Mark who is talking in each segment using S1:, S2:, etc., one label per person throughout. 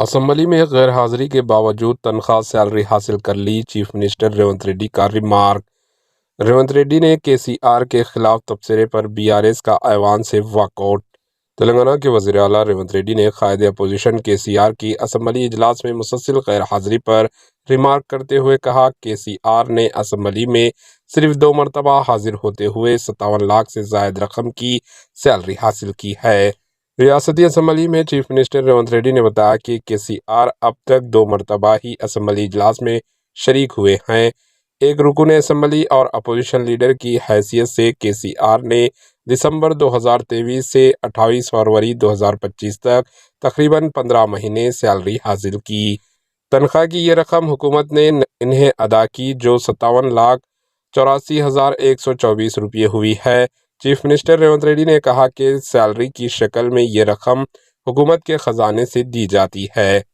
S1: Assembly में गैर हाजिरी के बावजूद तनख्वाह सैलरी हासिल कर ली, चीफ मिनिस्टर रेवंत रेड्डी का रिमार्क। रेवंत रेड्डी ने केसीआर के खिलाफ तबसरे पर बीआरएस का ऐवान से वॉकआउट। तेलंगाना के वज़ीर आला रेवंत रेड्डी ने कायद अपोजिशन केसीआर की असम्बली इजलास में मुसलसल गैर हाजिरी पर रिमार्क करते हुए कहा, केसीआर ने असम्बली में सिर्फ 2 मरतबा हाजिर होते हुए 57 लाख से जायद रकम की सैलरी हासिल की है। रियासती असम्बली में चीफ मिनिस्टर रेवंत रेड्डी ने बताया कि केसीआर अब तक 2 मरतबा ही असम्बली इजलास में शरीक हुए हैं। एक रुकन असम्बली और अपोजिशन लीडर की हैसियत से केसीआर ने दिसंबर 2023 से 28 फरवरी 2025 तक तकरीबन 15 महीने सैलरी हासिल की। तनख्वाह की ये रकम हुकूमत ने इन्हें अदा की, जो 57,84,124 रुपये हुई है। चीफ मिनिस्टर रेवंत रेड्डी ने कहा कि सैलरी की शक्ल में ये रकम हुकूमत के ख़जाने से दी जाती है।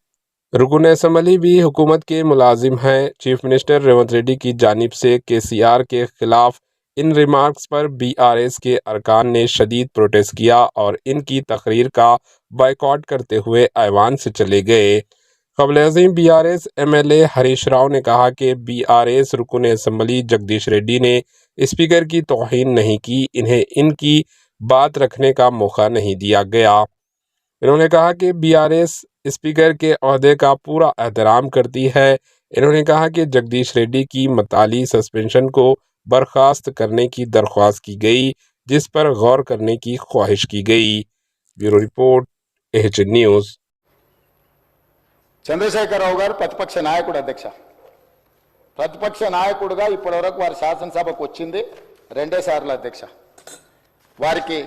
S1: रुकन असम्बली भी हुकूमत के मुलाजिम हैं। चीफ मिनिस्टर रेवंत रेड्डी की जानिब से केसीआर के खिलाफ इन रिमार्क्स पर बीआरएस के अरकान ने शदीद प्रोटेस्ट किया और इनकी तकरीर का बाइकआउट करते हुए ऐवान से चले गए। क़ब्ल अज़ीम बीआरएस एमएलए हरीश राव ने कहा कि बीआरएस रुकन असम्बली जगदीश रेड्डी ने स्पीकर की तौहीन नहीं की, इन्हें इनकी बात रखने का मौका नहीं दिया गया। इन्होंने कहा कि बीआरएस स्पीकर के ओहदे का पूरा एहतराम करती है। इन्होंने कहा कि जगदीश रेड्डी की मताली सस्पेंशन को बर्खास्त करने की दरख्वास्त की गई, जिस पर गौर करने की ख्वाहिश की गई। Bureau report, H news.
S2: Chandrashekar Rao గారు ప్రతిపక్ష నాయకుడు అధ్యక్ష. ప్రతిపక్ష నాయకుడుగా ఇప్పటివరకు వారి శాసనసభకు వచ్చింది 2 సార్లు అధ్యక్ష. వారికి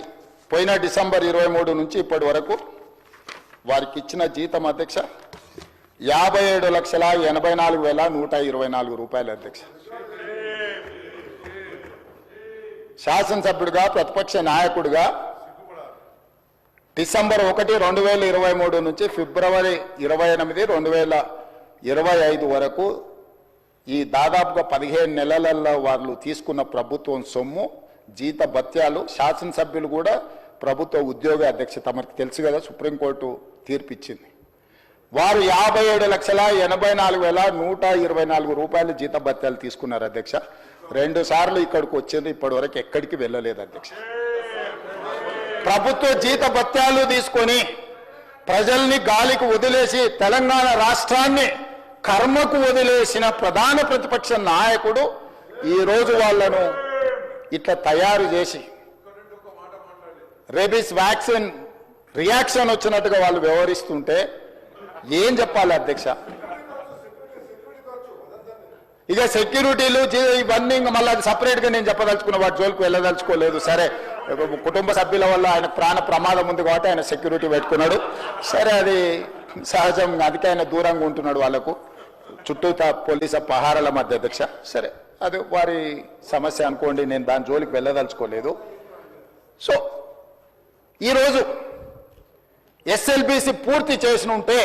S2: పోయిన డిసెంబర్ 23 నుంచి ఇప్పటి వరకు వారికి ఇచ్చిన జీతం అధ్యక్ష 57,84,124 రూపాయలు అధ్యక్ష. శాసనసభ్యుడిగా ప్రతిపక్ష నాయకుడిగా డిసెంబర్ 1, 2023 నుంచి ఫిబ్రవరి 28, 2025 వరకు ఈ దాదాపుగా 15 నెలలలో వాళ్ళు తీసుకున్న ప్రభుత్వం సొమ్ము, జీత భత్యాలు, శాసనసభ్యులు కూడా ప్రభుత్వ ఉద్యోగ అధ్యక్ష తమకు తెలుసు కదా, సుప్రీంకోర్టు తీర్పు ఇచ్చింది. వారు 57,84,124 రూపాయలు జీత భత్యాలు తీసుకున్నారు అధ్యక్ష. 2 సార్లు ఇక్కడికి వచ్చింది, ఇప్పటి వరకు ఎక్కడికి వెళ్ళలేదు అధ్యక్ష. ప్రభుత్వ జీత భత్యాలు తీసుకొని ప్రజల్ని గాలికి వదిలేసి తెలంగాణ రాష్ట్రాన్ని కర్మకు వదిలేసిన ప్రధాన ప్రతిపక్ష నాయకుడు ఈరోజు వాళ్ళను ఇట్లా తయారు చేసి రేబీస్ వ్యాక్సిన్ రియాక్షన్ వచ్చినట్టుగా వాళ్ళు వ్యవహరిస్తుంటే ఏం చెప్పాలి అధ్యక్ష? ఇక సెక్యూరిటీలు ఇవన్నీ మళ్ళీ అది సపరేట్గా నేను చెప్పదలుచుకున్న, వాటి జోలికి వెళ్ళదలుచుకోలేదు. సరే, కుటుంబ సభ్యుల వల్ల ఆయన ప్రాణ ప్రమాదం ఉంది కాబట్టి ఆయన సెక్యూరిటీ పెట్టుకున్నాడు. సరే, అది సహజం. అందుకే ఆయన దూరంగా ఉంటున్నాడు, వాళ్ళకు చుట్టూ పోలీసు పహారాల మధ్య అధ్యక్ష. సరే, అది వారి సమస్య అనుకోండి, నేను దాని జోలికి వెళ్ళదలుచుకోలేదు. సో ఈరోజు ఎస్ఎల్బీసీ పూర్తి చేసి ఉంటే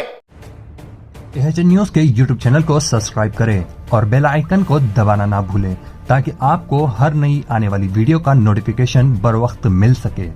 S3: एच न्यूज के यूट्यूब चैनल को सब्सक्राइब करें और बेल आइकन को दबाना ना भूलें ताकि आपको हर नई आने वाली वीडियो का नोटिफिकेशन बर वक्त मिल सके।